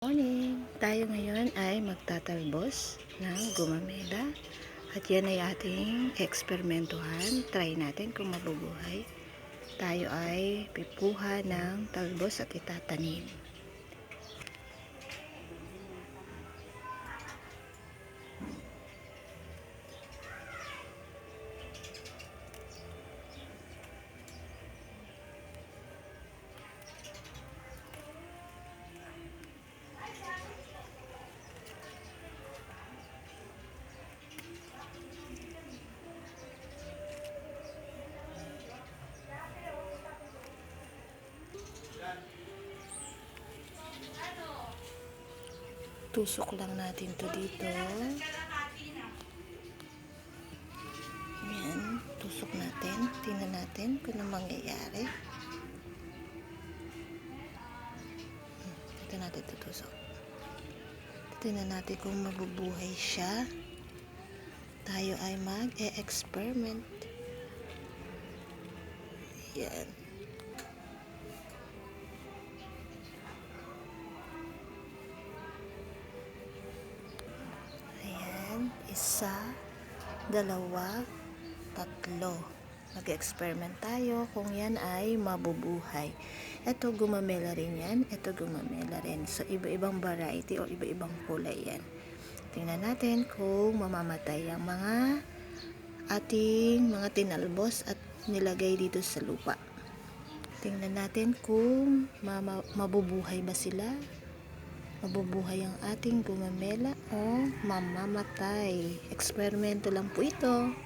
Morning! Tayo ngayon ay magtatalbos ng gumamela at yan ay ating eksperimentuhan. Try natin kung mabubuhay. Tayo ay pipuha ng talbos at itatanim. Tusok lang natin to dito. Yan, tusok natin. Tingnan natin kung ano mangyayari. Dito natin tutusok. Tingnan natin kung mabubuhay siya. Tayo ay mag-e-experiment. Yan. Isa, dalawa, tatlo. Mag-experiment tayo kung yan ay mabubuhay. Ito gumamela rin yan. Ito gumamela rin. So, iba-ibang variety o iba-ibang kulay yan. Tingnan natin kung mamamatay ang mga ating mga tinalbos at nilagay dito sa lupa. Tingnan natin kung mabubuhay ba sila. Mabubuhay ang ating gumamela o mamamatay. Eksperimento lang po ito.